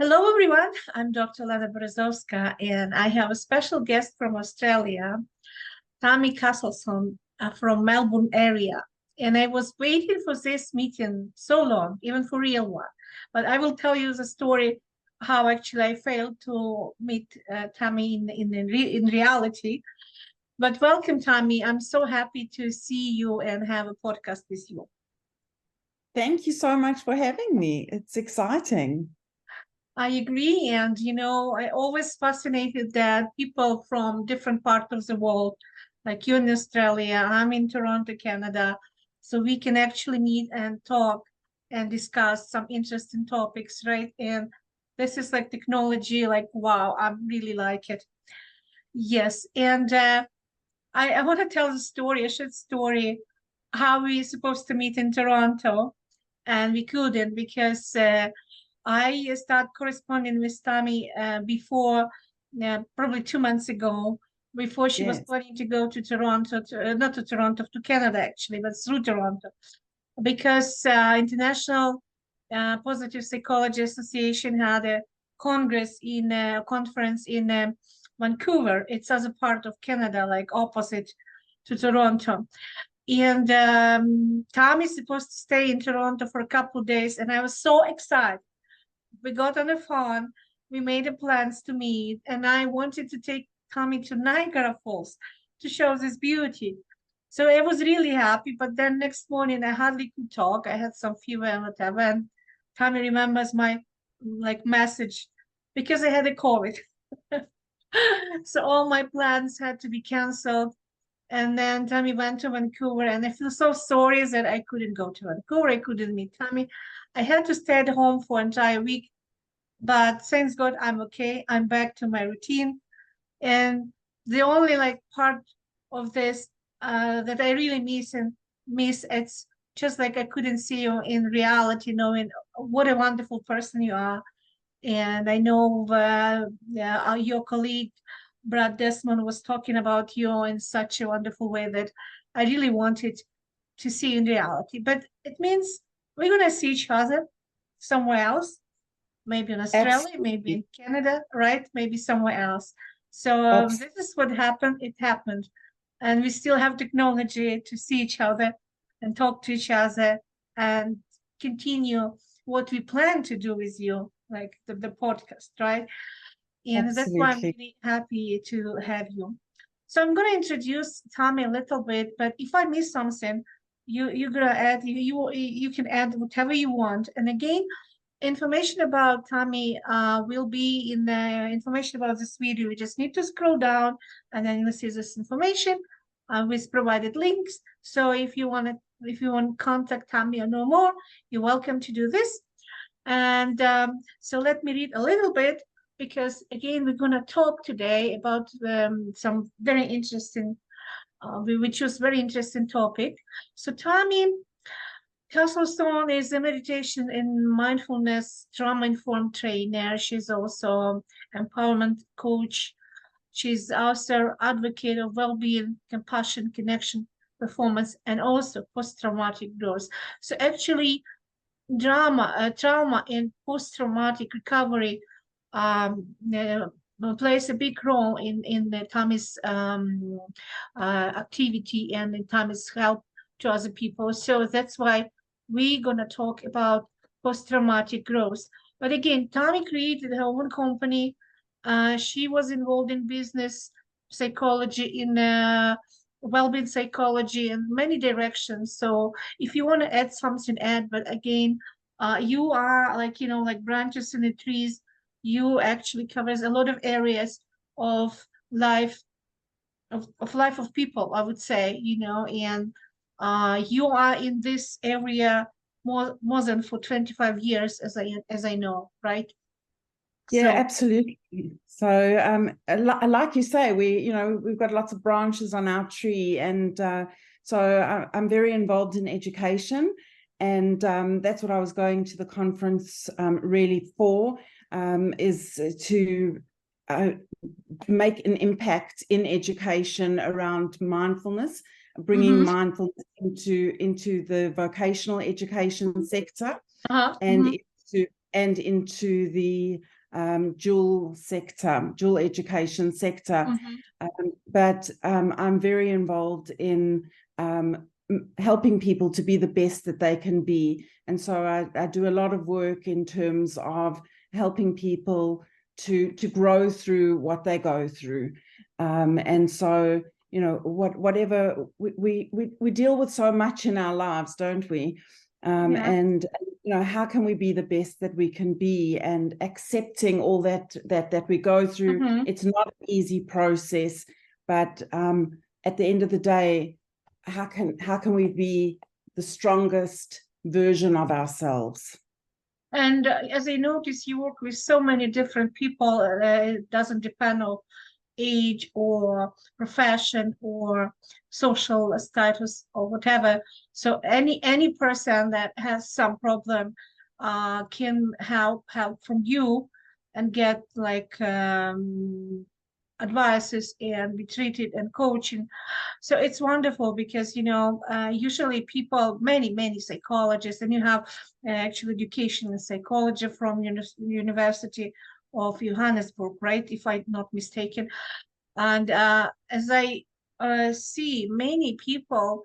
Hello, everyone. I'm Dr. Olena Berezovska, and I have a special guest from Australia, Tammy Casselson from Melbourne area. And I was waiting for this meeting so long, even for real one. But I will tell you the story how actually I failed to meet Tammy in reality. But welcome, Tammy. I'm so happy to see you and have a podcast with you. Thank you so much for having me. It's exciting. I agree. And, I always fascinated that people from different parts of the world, like you in Australia, I'm in Toronto, Canada, so we can actually meet and talk and discuss some interesting topics, right? And this is like technology, like, wow, I really like it. Yes. And I want to tell the story, a short story, how we supposed to meet in Toronto, and we couldn't because I started corresponding with Tammy before, probably 2 months ago, before she was planning to go to Toronto, not to Toronto, to Canada actually, but through Toronto, because International Positive Psychology Association had a conference in Vancouver. It's as a part of Canada, like opposite to Toronto. And Tom is supposed to stay in Toronto for a couple of days, and I was so excited. We got on the phone, we made the plans to meet, and I wanted to take Tommy to Niagara Falls to show this beauty. So I was really happy, but then next morning I hardly could talk. I had some fever and whatever, and Tommy remembers my message because I had a COVID. So all my plans had to be canceled. And then Tammy went to Vancouver, and I feel so sorry that I couldn't go to Vancouver. I couldn't meet Tammy. I had to stay at home for an entire week, but thanks God, I'm okay. I'm back to my routine. And the only part of this that I really miss, it's just like I couldn't see you in reality, knowing what a wonderful person you are. And I know your colleague, Brad Desmond, was talking about you in such a wonderful way that I really wanted to see in reality. But it means we're going to see each other somewhere else, maybe in Australia, Absolutely. maybe in Canada, right? Maybe somewhere else. So this is what happened. It happened. And we still have technology to see each other and talk to each other and continue what we plan to do with you, like the podcast, right? And Absolutely. that's why I'm really happy to have you. So I'm going to introduce Tammy a little bit, but if I miss something, you're going to add, you can add whatever you want. And again, information about Tammy will be in the information about this video. You just need to scroll down and then you'll see this information with provided links. So if you want to contact Tammy or know more, you're welcome to do this. And so let me read a little bit, because again, we're going to talk today about some very interesting, we chose very interesting topic. So Tammy Casselson is a meditation and mindfulness trauma-informed trainer. She's also empowerment coach. She's also advocate of well-being, compassion, connection, performance, and also post-traumatic growth. So actually, trauma and post-traumatic recovery plays a big role in the Tammy's activity and in Tammy's help to other people. So that's why we're going to talk about post-traumatic growth. But again, Tammy created her own company. She was involved in business psychology, in well-being psychology, in many directions. So if you want to add something, add. But again, you are like branches in the trees. You actually covers a lot of areas of life, of life of people, I would say, and you are in this area more than for 25 years, as I know, right? Yeah, so, absolutely. So like you say, we've got lots of branches on our tree, and so I'm very involved in education, and that's what I was going to the conference really for, is to make an impact in education around mindfulness, bringing mindfulness into the vocational education sector, and into the dual education sector. But I'm very involved in helping people to be the best that they can be. And so I do a lot of work in terms of helping people to grow through what they go through. And so, you know, whatever we deal with so much in our lives, don't we? And you know, how can we be the best that we can be, and accepting all that we go through. It's not an easy process, but at the end of the day, how can we be the strongest version of ourselves? And as I notice, you work with so many different people. It doesn't depend on age or profession or social status or whatever. So any person that has some problem can help from you and get like advices and be treated and coaching. So it's wonderful because, you know, usually people, many psychologists, and you have actual education in psychology from University of Johannesburg, right? If I'm not mistaken. And as I see many people,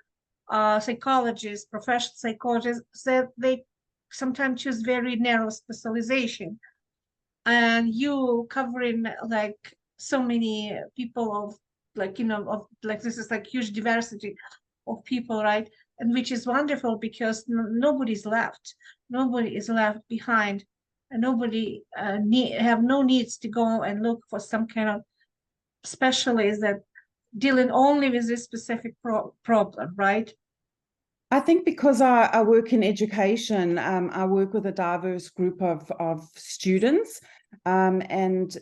psychologists, professional psychologists, that they sometimes choose very narrow specialization. And you covering like so many people of like, you know, of like, this is like huge diversity of people, right? And which is wonderful because nobody's left. Nobody is left behind. And nobody have no needs to go and look for some kind of specialist that dealing only with this specific problem, right? I think because I work in education, I work with a diverse group of students, and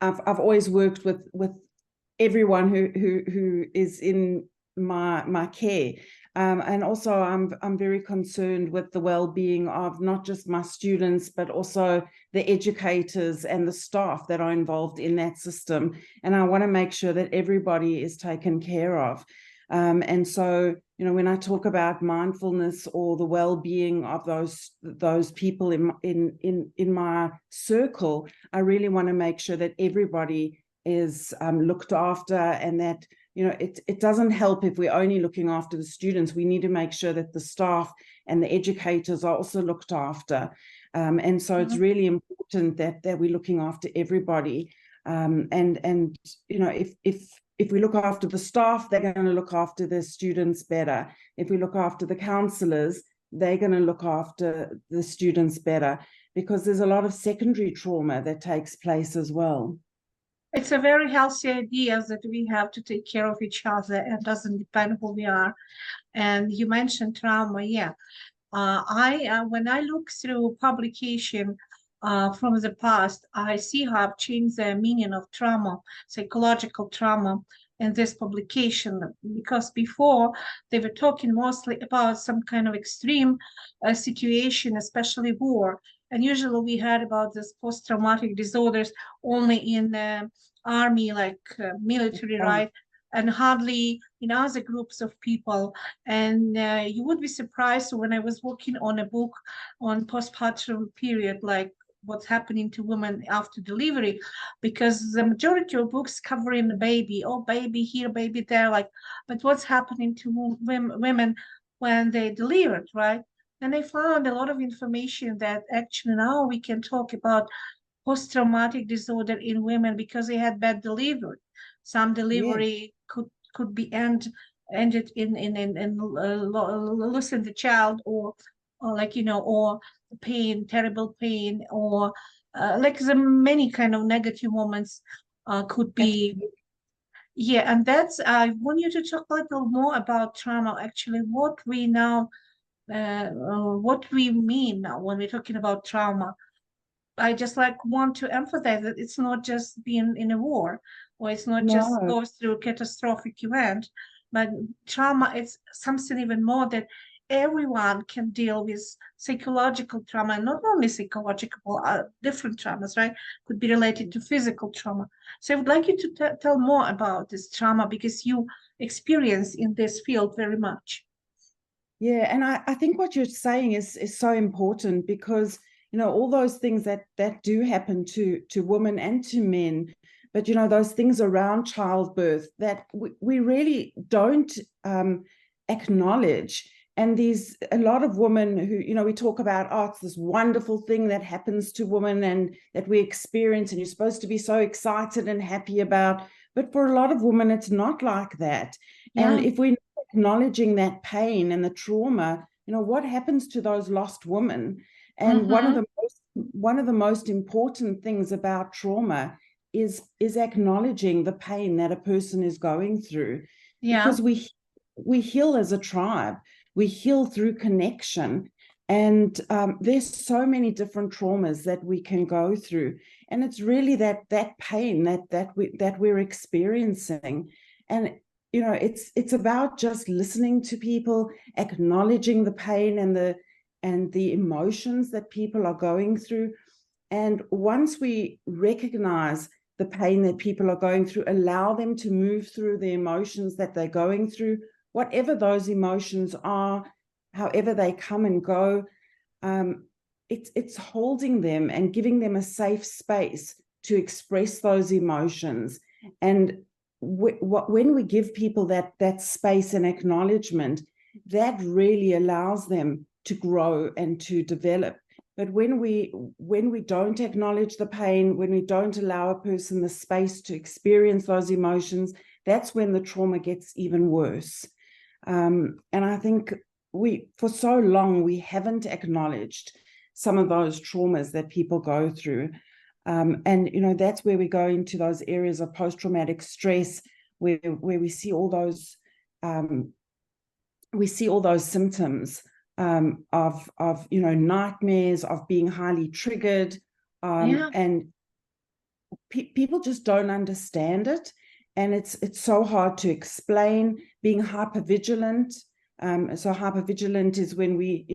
I've always worked with everyone who is in my care. And also I'm very concerned with the well-being of not just my students, but also the educators and the staff that are involved in that system. And I want to make sure that everybody is taken care of. And so, you know, when I talk about mindfulness or the well-being of those people in my circle, I really want to make sure that everybody is looked after, and that, you know, it doesn't help if we're only looking after the students. We need to make sure that the staff and the educators are also looked after. And so it's really important that we're looking after everybody. And you know, if we look after the staff, they're going to look after the students better. If we look after the counselors, they're going to look after the students better, because there's a lot of secondary trauma that takes place as well. It's a very healthy idea that we have to take care of each other, and doesn't depend who we are. And you mentioned trauma, yeah. When I look through publication from the past, I see how I've changed the meaning of trauma, psychological trauma, in this publication, because before they were talking mostly about some kind of extreme situation, especially war. And usually we heard about this post-traumatic disorders only in army, like military, right? And hardly in other groups of people. And you would be surprised when I was working on a book on postpartum period, like what's happening to women after delivery, because the majority of books covering the baby, oh, baby here, baby there, like, but what's happening to women when they delivered, right? And I found a lot of information that actually now we can talk about post-traumatic disorder in women because they had bad delivery. Some delivery could be ended in losing the child, or like, you know, or pain, terrible pain, or like the many kind of negative moments could be. Yeah, and that's, I want you to talk a little more about trauma, actually, what we now, what we mean now when we're talking about trauma. I just like want to emphasize that it's not just being in a war, or it's not just go through a catastrophic event, but trauma is something even more that everyone can deal with. Psychological trauma, not only psychological, different traumas, right? Could be related to physical trauma. So I would like you to tell more about this trauma, because you experience in this field very much. Yeah, and I think what you're saying is so important, because all those things that do happen to women and to men. But, those things around childbirth that we really don't acknowledge. And a lot of women who, we talk about, it's this wonderful thing that happens to women and that we experience and you're supposed to be so excited and happy about. But for a lot of women, it's not like that. Yeah. And if we're not acknowledging that pain and the trauma, what happens to those lost women? And one of the most important things about trauma is acknowledging the pain that a person is going through. Yeah. Because we heal as a tribe. We heal through connection. And there's so many different traumas that we can go through. And it's really that pain that we're experiencing. And, it's about just listening to people, acknowledging the pain and the emotions that people are going through. And once we recognize the pain that people are going through, allow them to move through the emotions that they're going through, whatever those emotions are, however they come and go, it's holding them and giving them a safe space to express those emotions. And when we give people that space and acknowledgement, that really allows them to grow and to develop. But when we don't acknowledge the pain, when we don't allow a person the space to experience those emotions, that's when the trauma gets even worse. And I think for so long, we haven't acknowledged some of those traumas that people go through. And, that's where we go into those areas of post-traumatic stress, where we see all those symptoms of nightmares, of being highly triggered. And people just don't understand it. And it's so hard to explain. Being hypervigilant. So hypervigilant is when we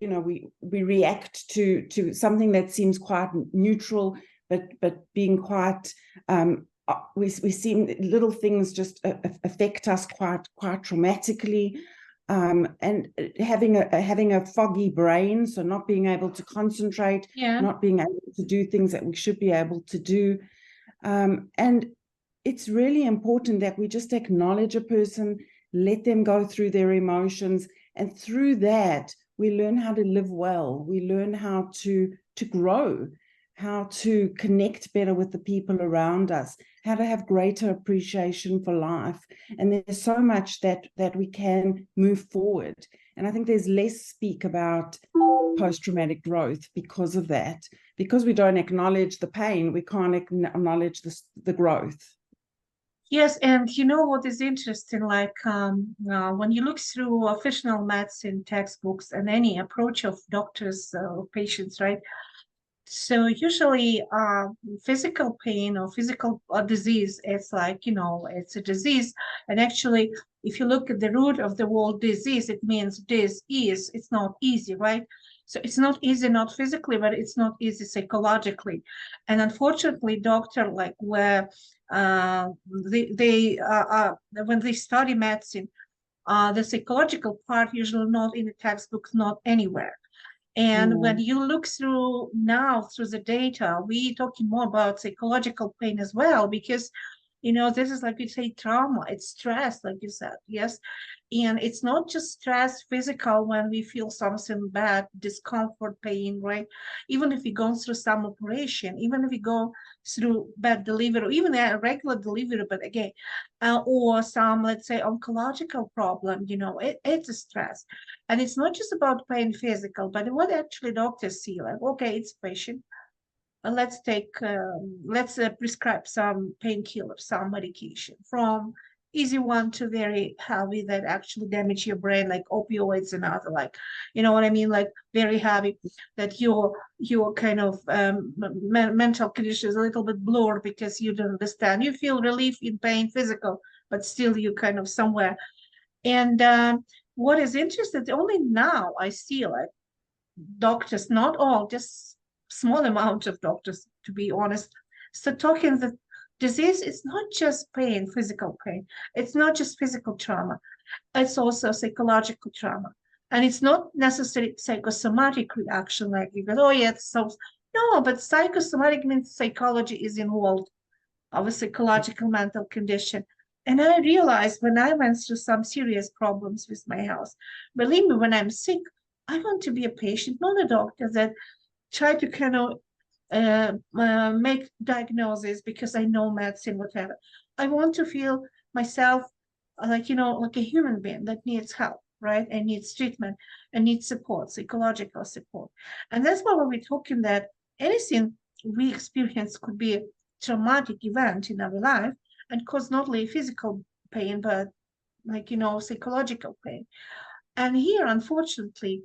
react to something that seems quite neutral, but being quite, we see little things just affect us quite traumatically. And having a foggy brain, so not being able to concentrate, not being able to do things that we should be able to do. And it's really important that we just acknowledge a person, let them go through their emotions, and through that, we learn how to live well. We learn how to grow, how to connect better with the people around us, how to have greater appreciation for life. And there's so much that we can move forward. And I think there's less speak about post-traumatic growth because of that. Because we don't acknowledge the pain, we can't acknowledge the growth. Yes, and what is interesting, like when you look through official medicine textbooks and any approach of doctors or patients, right? So usually physical pain or physical disease, it's like, it's a disease. And actually, if you look at the root of the word disease, it means it's not easy, right? So it's not easy, not physically, but it's not easy psychologically. And unfortunately, doctor, like where when they study medicine, the psychological part usually not in the textbooks, not anywhere. And when you look through the data, we're talking more about psychological pain as well, because, this is like you say, trauma, it's stress, like you said, yes. And it's not just stress physical when we feel something bad, discomfort, pain, right? Even if we go through some operation, even if we go through bad delivery, or even a regular delivery, but again, or some, let's say, oncological problem, it's a stress. And it's not just about pain physical, but what actually doctors see, like, okay, it's patient. Let's prescribe some painkiller, some medication, from easy one to very heavy that actually damage your brain, like opioids and other, like, what I mean, like very heavy, that your kind of mental condition is a little bit blurred because you don't understand. You feel relief in pain physical, but still you kind of somewhere. And what is interesting, only now I see like doctors, not all, just small amount of doctors, to be honest, so talking that disease is not just pain, physical pain. It's not just physical trauma. It's also psychological trauma. And it's not necessarily psychosomatic reaction, like you go, oh yeah, it's so No, but psychosomatic means psychology is involved of a psychological mental condition. And I realized when I went through some serious problems with my health, believe me, when I'm sick, I want to be a patient, not a doctor that try to kind of make diagnoses because I know medicine, whatever. I want to feel myself like, like a human being that needs help, right? And needs treatment and needs support, psychological support. And that's why when we're talking that anything we experience could be a traumatic event in our life and cause not only physical pain, but like, psychological pain. And here, unfortunately,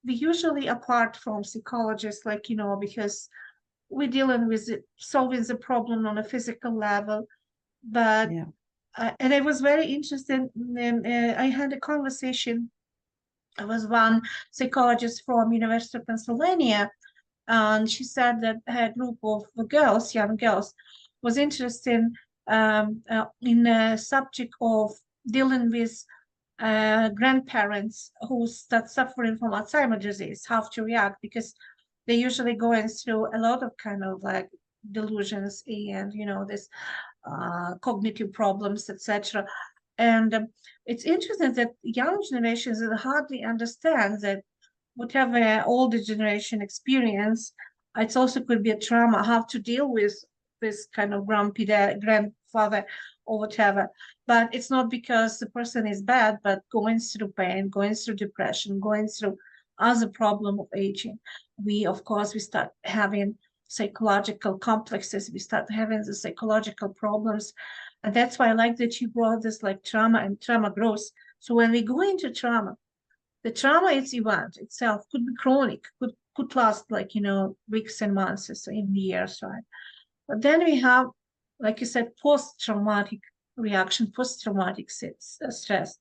we usually apart from psychologists, like, because we're dealing with it, solving the problem on a physical level. But, Yeah. and I was very interested in, I had a conversation with one psychologist from University of Pennsylvania, and she said that her group of girls, young girls, was interested in a subject of dealing with grandparents who start suffering from Alzheimer's disease, how to react, because they usually going through a lot of kind of like delusions and this cognitive problems, etc. And it's interesting that young generations hardly understand that whatever older generation experience, it also could be a trauma, how to deal with this kind of grumpy grandfather or whatever. But it's not because the person is bad, but going through pain, going through depression, going through other problem of aging. Of course, we start having psychological complexes. We start having the psychological problems. And that's why I like that you brought this like trauma and trauma growth. So when we go into trauma, the trauma event itself could be chronic, could last like, weeks and months, or even years, right? But then we have, like you said, post-traumatic reaction, post-traumatic stress.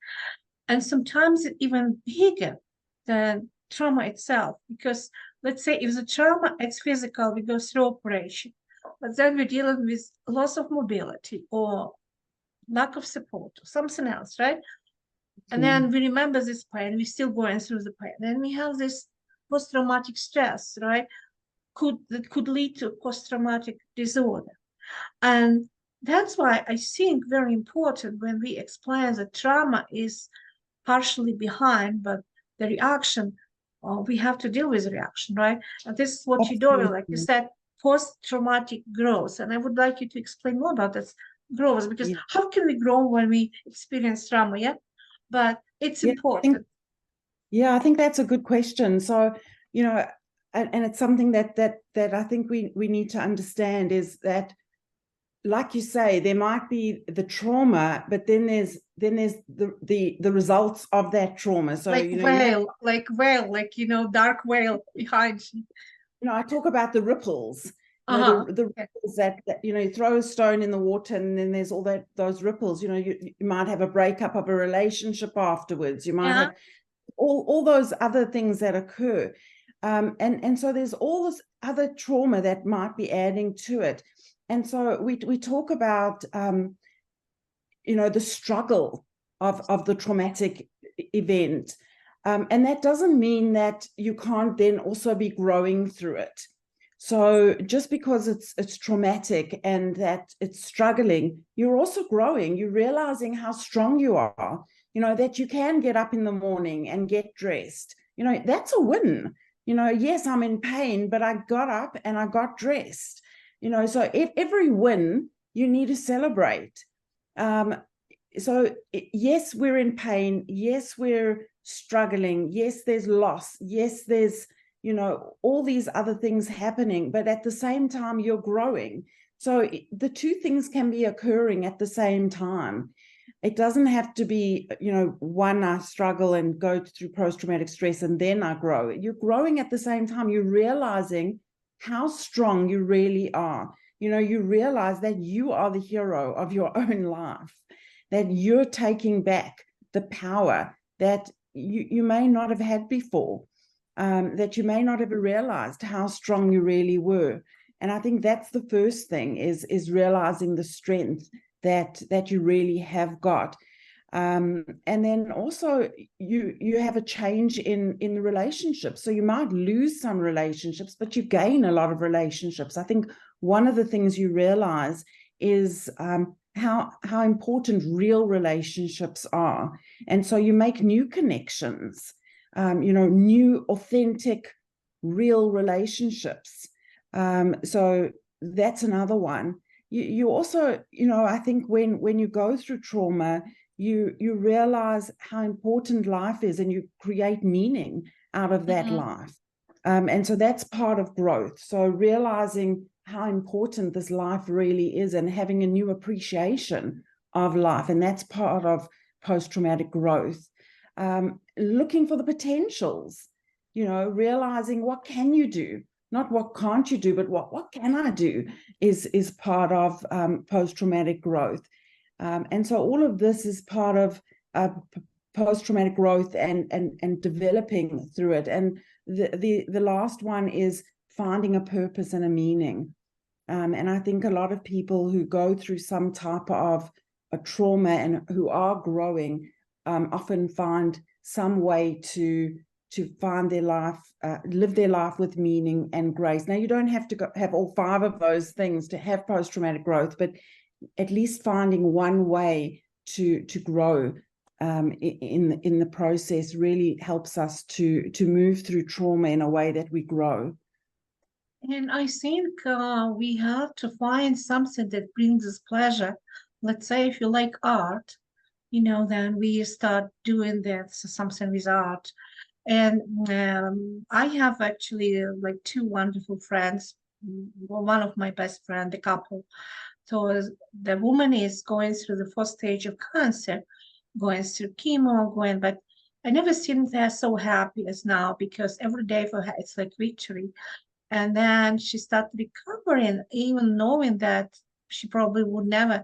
And sometimes it's even bigger than trauma itself, because let's say if the trauma is physical, we go through operation, but then we're dealing with loss of mobility or lack of support or something else, right? And then we remember this pain, we're still going through the pain. Then we have this post-traumatic stress, right? That could lead to post-traumatic disorder. And that's why I think very important when we explain that trauma is partially behind, but the reaction, we have to deal with the reaction, right? And this is what you're doing, like you said, post-traumatic growth. And I would like you to explain more about this growth, because how can we grow when we experience trauma? Yeah, but it's important. I think that's a good question. So, and it's something that I think we need to understand is that, like you say, there might be the trauma, but then there's the results of that trauma. So like dark whale behind you. I talk about the ripples. The ripples that you throw a stone in the water and then there's all those ripples. You might have a breakup of a relationship afterwards. You might have all those other things that occur. And so there's all this other trauma that might be adding to it. And so we talk about, the struggle of the traumatic event. And that doesn't mean that you can't then also be growing through it. So just because it's traumatic and that it's struggling, you're also growing. You're realizing how strong you are, that you can get up in the morning and get dressed. That's a win. Yes, I'm in pain, but I got up and I got dressed. So every win you need to celebrate. So yes, we're in pain. Yes, we're struggling. Yes, there's loss. Yes, there's, all these other things happening, but at the same time, you're growing. So the two things can be occurring at the same time. It doesn't have to be, one, I struggle and go through post-traumatic stress and then I grow. You're growing at the same time. You're realizing how strong you really are. You realize that you are the hero of your own life, that you're taking back the power that you may not have had before, that you may not have realized how strong you really were. And I think that's the first thing is realizing the strength that you really have got. And then also you have a change in the relationships. So you might lose some relationships, but you gain a lot of relationships. I think one of the things you realize is how important real relationships are. And so you make new connections, new, authentic, real relationships. So that's another one. You also, I think when you go through trauma, you realize how important life is, and you create meaning out of that life. And so that's part of growth. So realizing how important this life really is and having a new appreciation of life. And that's part of post-traumatic growth. Looking for the potentials, realizing what can you do? Not what can't you do, but what can I do is part of post-traumatic growth. And so all of this is part of post-traumatic growth and developing through it. And the last one is finding a purpose and a meaning. And I think a lot of people who go through some type of a trauma and who are growing often find some way to find their life, live their life with meaning and grace. Now, you don't have to have all 5 of those things to have post-traumatic growth, but at least finding one way to grow in the process really helps us to move through trauma in a way that we grow. And I think we have to find something that brings us pleasure. Let's say if you like art, then we start doing that, so something with art. And I have actually like 2 wonderful friends. One of my best friend, the couple. So the woman is going through the 4th stage of cancer, going through chemo, but I never seen her so happy as now, because every day for her it's like victory. And then she started recovering, even knowing that she probably would never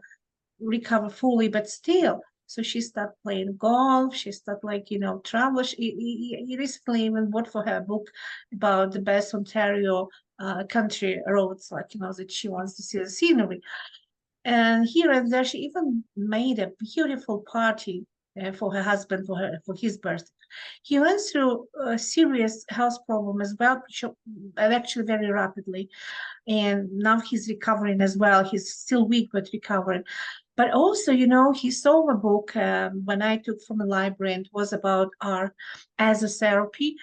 recover fully, but still. So she started playing golf. She started travel. He recently even bought for her a book about the best Ontario country roads, that she wants to see the scenery. And here and there, she even made a beautiful party for her husband for his birthday. He went through a serious health problem as well, actually very rapidly, and now he's recovering as well. He's still weak but recovering. But also, he saw a book when I took from the library, and it was about art as a therapy,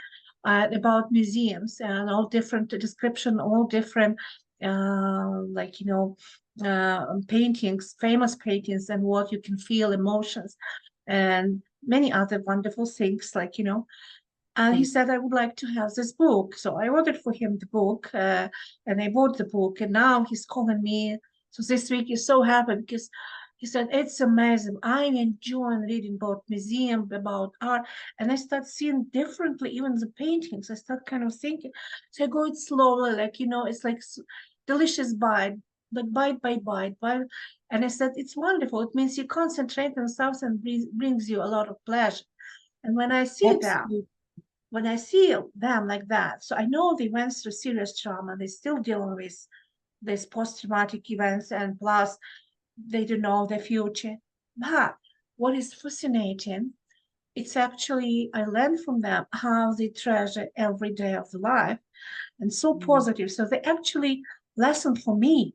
about museums and all different description, all different paintings, famous paintings, and what you can feel, emotions, and many other wonderful things, and he said, I would like to have this book. So I ordered for him the book, and I bought the book, and now he's calling me. So this week he's so happy because he said, it's amazing. I'm enjoying reading about museum, about art, and I start seeing differently, even the paintings. I start kind of thinking. So I go it slowly, it's like delicious bite, but bite by bite. And I said, it's wonderful. It means you concentrate on something brings you a lot of pleasure. And when I see them like that, so I know they went through serious trauma. They're still dealing with these post-traumatic events, and plus they don't know the future. But what is fascinating, it's actually, I learned from them how they treasure every day of the life, and so positive. So they actually lesson for me,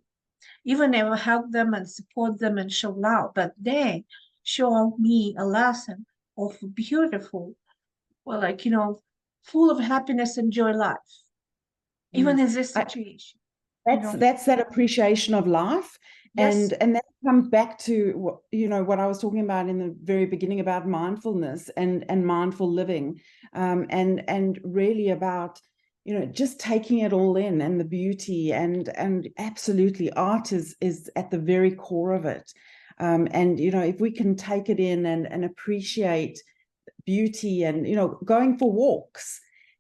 even if I help them and support them and show love, but they show me a lesson of beautiful, full of happiness and joy life, even in this situation. That's that appreciation of life. Yes. And that comes back to what I was talking about in the very beginning about mindfulness and mindful living, and really about just taking it all in, and the beauty, and absolutely art is at the very core of it. And if we can take it in and appreciate beauty, and going for walks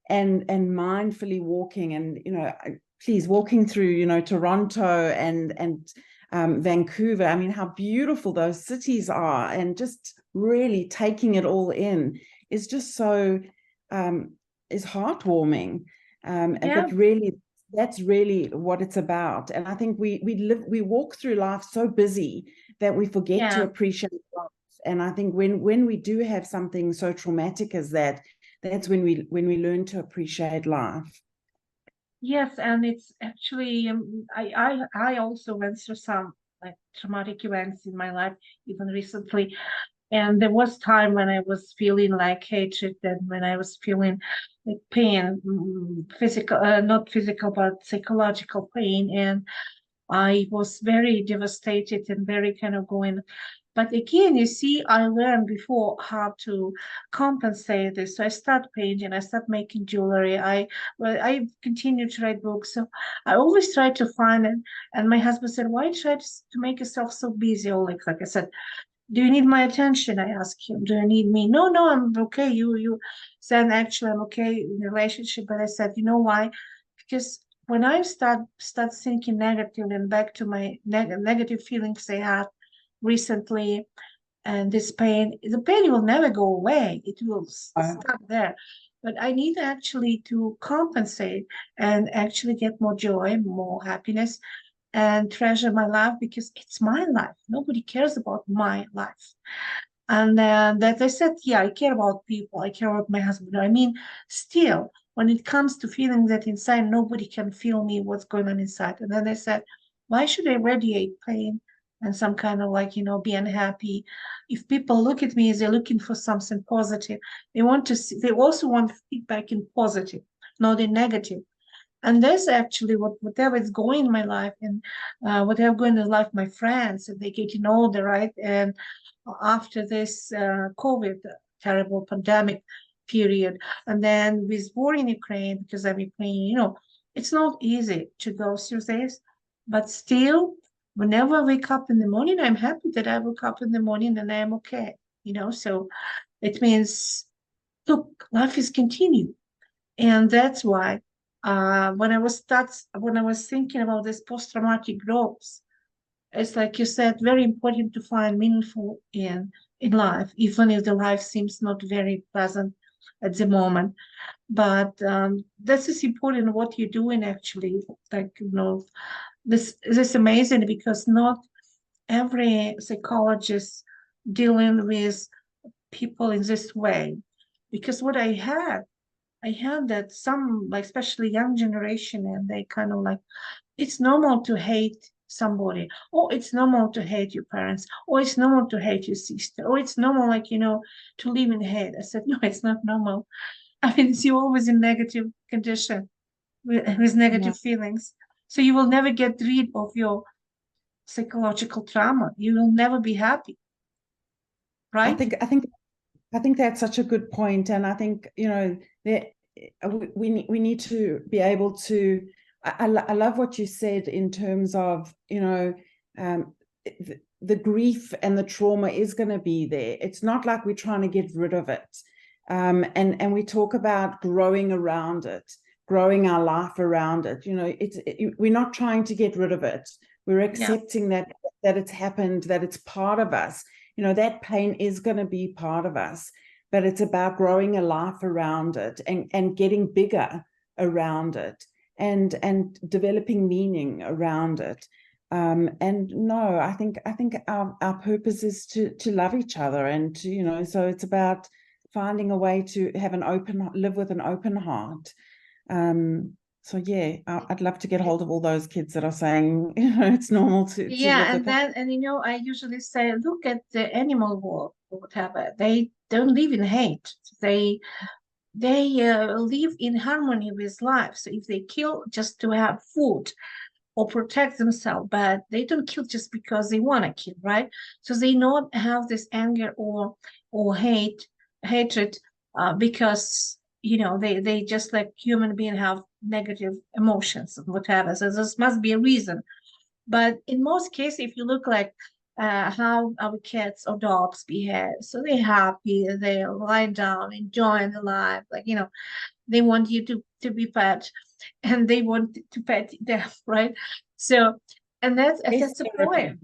and mindfully walking, and please, walking through Toronto and Vancouver. I mean, how beautiful those cities are, and just really taking it all in is just so is heartwarming. But really, that's really what it's about. And I think we walk through life so busy that we forget to appreciate life And I think when we do have something so traumatic as that, that's when we learn to appreciate life. Yes, and it's actually I also went through some like traumatic events in my life, even recently. And there was time when I was feeling like hatred, and when I was feeling like pain, physical, not physical, but psychological pain. And I was very devastated and very kind of going. But again, you see, I learned before how to compensate this. So I start painting, I start making jewelry. I continue to write books. So I always try to find it. And my husband said, "Why try to make yourself so busy?" Or like I said, "Do you need my attention?" I asked him. "Do you need me?" "No, no, I'm okay." You said, "Actually, I'm okay in the relationship." But I said, "You know why?" Because when I start thinking negatively and back to my negative feelings I had recently, and this pain, the pain will never go away. It will stop there. But I need actually to compensate and actually get more joy, more happiness, and treasure my life because it's my life. Nobody cares about my life. And that I said, yeah, I care about people. I care about my husband. I mean, still, when it comes to feeling that inside, nobody can feel me, what's going on inside. And then I said, why should I radiate pain and some kind of like, be unhappy? If people look at me, they're looking for something positive. They want to see, they also want feedback in positive, not in negative. And that's actually whatever is going in my life, and whatever going in life, my friends, and they getting older, right? And after this COVID terrible pandemic period, and then with war in Ukraine, because I'm Ukrainian, it's not easy to go through this, but still, whenever I wake up in the morning, I'm happy that I woke up in the morning and I am okay, so it means, look, life is continuing. And that's why when I was thinking about this post-traumatic growth, it's like you said, very important to find meaningful in life, even if the life seems not very pleasant at the moment. But this is important what you're doing actually. Like, this is amazing because not every psychologist dealing with people in this way. Because what I had that some, like especially young generation, and they kind of like, it's normal to hate somebody, or it's normal to hate your parents, or it's normal to hate your sister, or it's normal, like, to live in hate. I said, no, it's not normal. I mean, you're always in negative condition with Yeah. negative feelings. So you will never get rid of your psychological trauma. You will never be happy, I right? think I think I think that's such a good point, and I think that we need to be able to. I love what you said in terms of the grief and the trauma is going to be there. It's not like we're trying to get rid of it, and we talk about growing around it, growing our life around it. We're not trying to get rid of it. We're accepting that it's happened, that it's part of us. That pain is going to be part of us, but it's about growing a life around it and getting bigger around it and developing meaning around it. And no, I think our purpose is to love each other and to, so it's about finding a way to live with an open heart. So yeah, I'd love to get hold of all those kids that are saying, it's normal to live with And I usually say, look at the animal world or whatever. They don't live in hate. They live in harmony with life. So if they kill just to have food or protect themselves, but they don't kill just because they want to kill, right? So they not have this anger or hatred because they just like human being have negative emotions and whatever. So this must be a reason. But in most cases, if you look like how our cats or dogs behave, so they're happy, they lie down, enjoying the life, like they want you to be pet, and they want to pet them, right? So, and that's the point.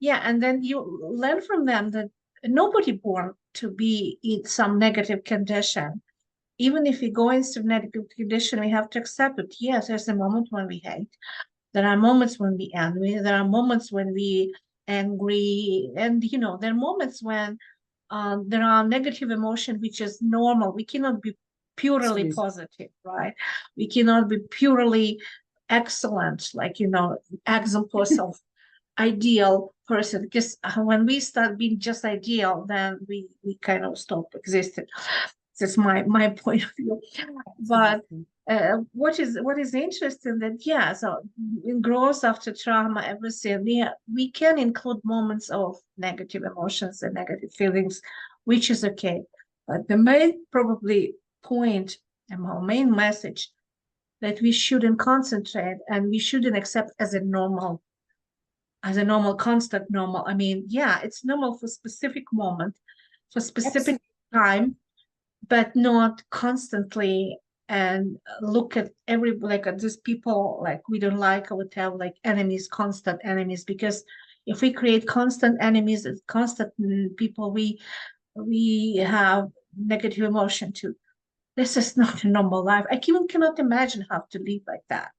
Yeah, and then you learn from them that nobody born to be in some negative condition. Even if we go into negative condition, we have to accept it. Yes, there's a moment when we hate. There are moments when we angry. There are moments when we angry, and there are moments when there are negative emotion, which is normal. We cannot be purely Absolutely. positive, right? We cannot be purely excellent, like, examples of ideal person, because when we start being just ideal, then we kind of stop existing. That's my point of view. But what is interesting that, yeah, so in growth after trauma, everything, we can include moments of negative emotions and negative feelings, which is okay. But the main probably point and our main message that we shouldn't concentrate and we shouldn't accept as a normal, constant normal. I mean, yeah, it's normal for specific moment, for specific Absolutely. time, but not constantly. And look at like at these people like we don't like, or would have like enemies, constant enemies, because if we create constant enemies, constant people, we have negative emotion too. This is not a normal life. I even cannot imagine how to live like that.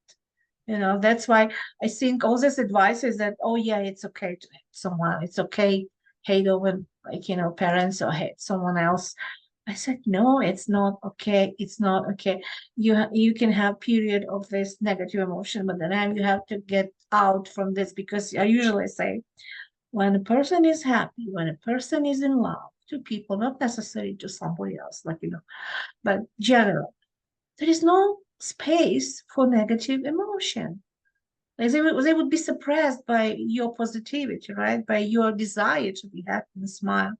That's why I think all this advice is that, oh yeah, it's okay to hate someone. It's okay hate over, like, parents, or hate someone else. I said, no, it's not okay. It's not okay. You can have period of this negative emotion, but then you have to get out from this, because I usually say when a person is happy, when a person is in love to people, not necessarily to somebody else, like, but general, there is no space for negative emotion. Like they would be suppressed by your positivity, right? By your desire to be happy and smile.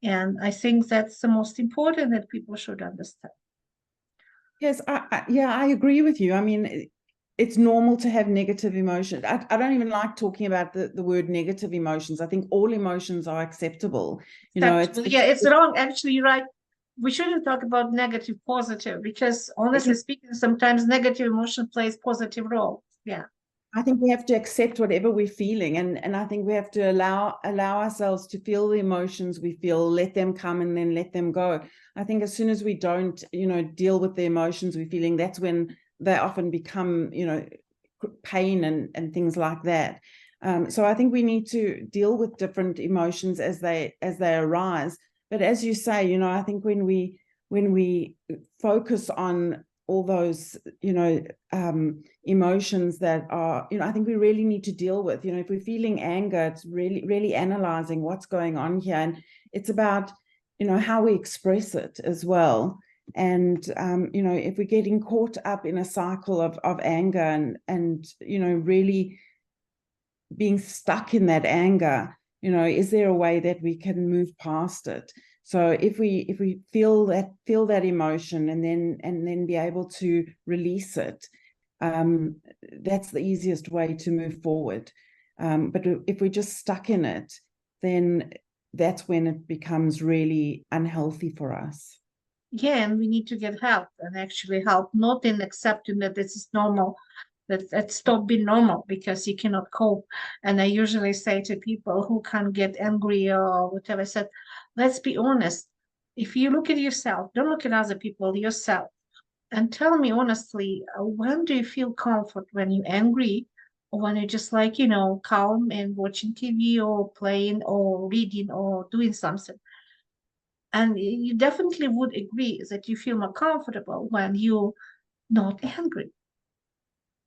And I think that's the most important that people should understand. Yes, yeah, I agree with you. I mean, it's normal to have negative emotions. I don't even like talking about the word negative emotions. I think all emotions are acceptable. Yeah, it's wrong. Actually, you're right. We shouldn't talk about negative, positive, because honestly speaking, sometimes negative emotion plays positive role. Yeah. I think we have to accept whatever we're feeling, and I think we have to allow ourselves to feel the emotions we feel, let them come and then let them go. I think as soon as we don't, deal with the emotions we're feeling, that's when they often become, pain and things like that. So I think we need to deal with different emotions as they arise. But as you say, I think when we focus on all those, emotions that are, I think we really need to deal with, if we're feeling anger, it's really analyzing what's going on here. And it's about, how we express it as well. And, if we're getting caught up in a cycle of anger and, really being stuck in that anger, is there a way that we can move past it? So if we feel that emotion and then be able to release it, that's the easiest way to move forward. But if we're just stuck in it, then that's when it becomes really unhealthy for us. Yeah, and we need to get help, and actually help, not in accepting that this is normal, that stop being normal because you cannot cope. And I usually say to people who can't get angry or whatever, I said, let's be honest. If you look at yourself, don't look at other people, yourself, and tell me honestly, when do you feel comfort? When you're angry, or when you're just like, calm and watching TV or playing or reading or doing something? And you definitely would agree that you feel more comfortable when you're not angry.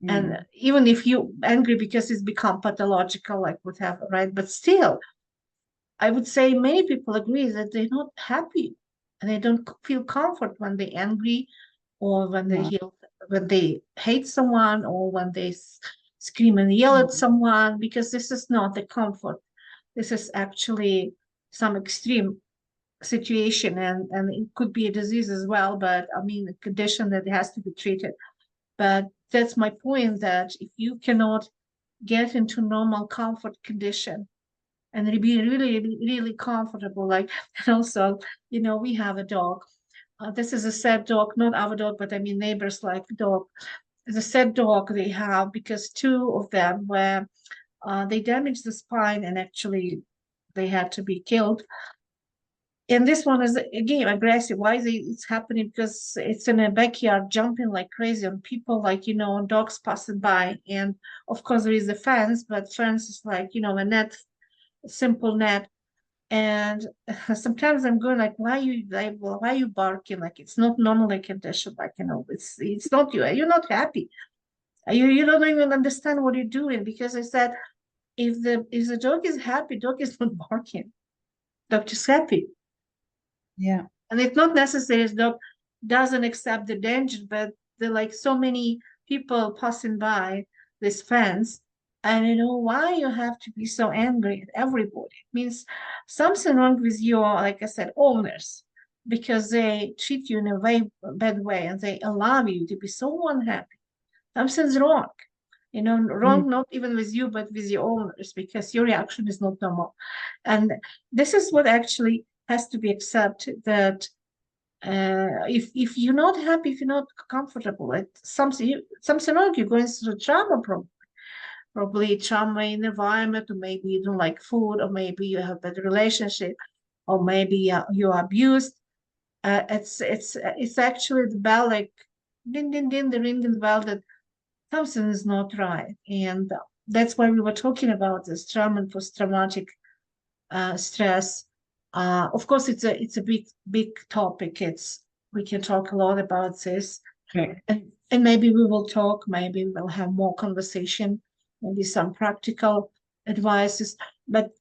And even if you're angry because it's become pathological, like whatever, right? But still, I would say many people agree that they're not happy and they don't feel comfort when they're angry, or when they hate someone, or when they scream and yell at someone, because this is not the comfort. This is actually some extreme situation, and it could be a disease as well, but I mean a condition that has to be treated. But that's my point, that if you cannot get into normal comfort condition and be really, really comfortable, like, and also, we have a dog. This is a sad dog, not our dog, but I mean neighbors like dog. It's a sad dog they have, because two of them were they damaged the spine, and actually they had to be killed. And this one is again aggressive. Why is it's happening? Because it's in a backyard, jumping like crazy on people, like, on dogs passing by. And of course there is a fence, but fence is like, a net, a simple net. And sometimes I'm going like, why are you barking? Like, it's not normally condition. Like, it's not you. You're not happy. You don't even understand what you're doing, because I said, if the dog is happy, dog is not barking. Dog just happy. Yeah. And it's not necessary the dog doesn't accept the danger, but there are like so many people passing by this fence. And why you have to be so angry at everybody? It means something wrong with your, like I said, owners, because they treat you in a very bad way and they allow you to be so unhappy. Something's wrong. Wrong not even with you, but with your owners, because your reaction is not normal. And this is what actually has to be accepted, that if you're not happy, if you're not comfortable, it's something wrong. You're going through trauma, probably trauma in the environment, or maybe you don't like food, or maybe you have a bad relationship, or maybe you're abused. It's actually the bell, like din din din, the ringing bell, that something is not right. And that's why we were talking about this trauma and post-traumatic stress. Of course, it's a big topic. We can talk a lot about this, Okay. and maybe we will talk. Maybe we'll have more conversation, maybe some practical advices. But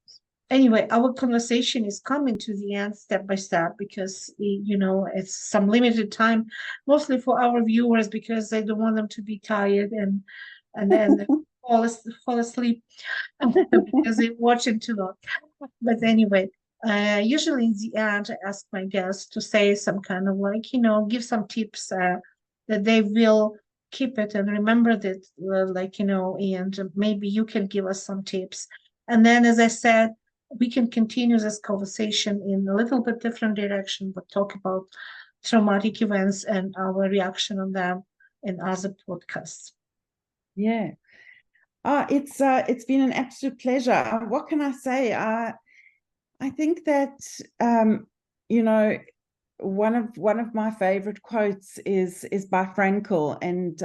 anyway, our conversation is coming to the end step by step, because it's some limited time, mostly for our viewers, because I don't want them to be tired and then fall asleep because they're watching too long. But anyway, usually in the end, I ask my guests to say some kind of like, give some tips that they will keep it and remember that, and maybe you can give us some tips. And then, as I said, we can continue this conversation in a little bit different direction, but talk about traumatic events and our reaction on them in other podcasts. Yeah. It's been an absolute pleasure. What can I say? I think that one of my favorite quotes is by Frankl, and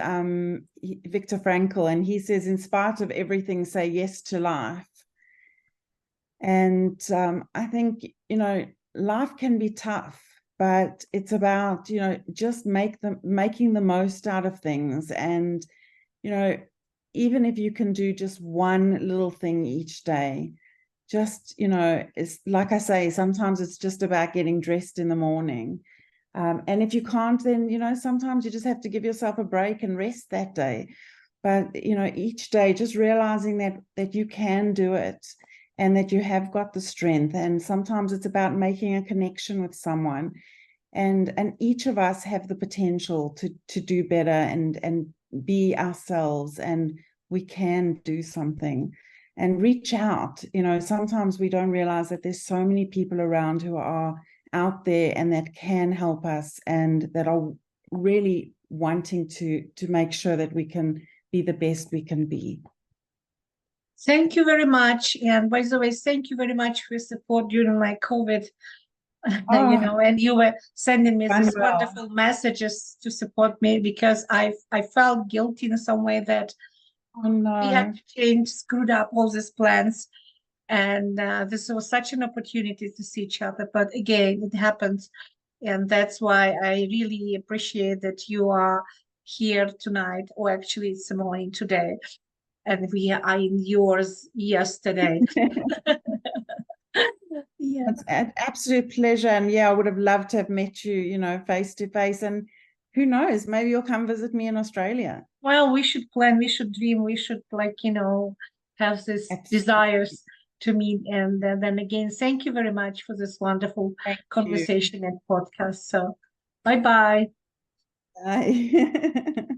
Viktor Frankl, and he says, "In spite of everything, say yes to life." And I think life can be tough, but it's about just making the most out of things, and even if you can do just one little thing each day, just it's like I say, sometimes it's just about getting dressed in the morning, and if you can't, then sometimes you just have to give yourself a break and rest that day. But each day, just realizing that you can do it, and that you have got the strength. And sometimes it's about making a connection with someone, and each of us have the potential to do better and be ourselves, and we can do something and reach out. Sometimes we don't realize that there's so many people around who are out there and that can help us, and that are really wanting to make sure that we can be the best we can be. Thank you very much. And by the way, thank you very much for your support during my COVID. And you were sending me these wonderful messages to support me, because I felt guilty in some way that we had to change, screwed up all these plans. And this was such an opportunity to see each other. But again, it happens. And that's why I really appreciate that you are here tonight, or actually it's the morning today. And we are in yours yesterday. Yeah, it's an absolute pleasure. And yeah, I would have loved to have met you, face to face. And who knows, maybe you'll come visit me in Australia. Well, we should plan, we should dream, we should have this desires to meet. And then again, thank you very much for this wonderful conversation and podcast. So bye-bye. Bye.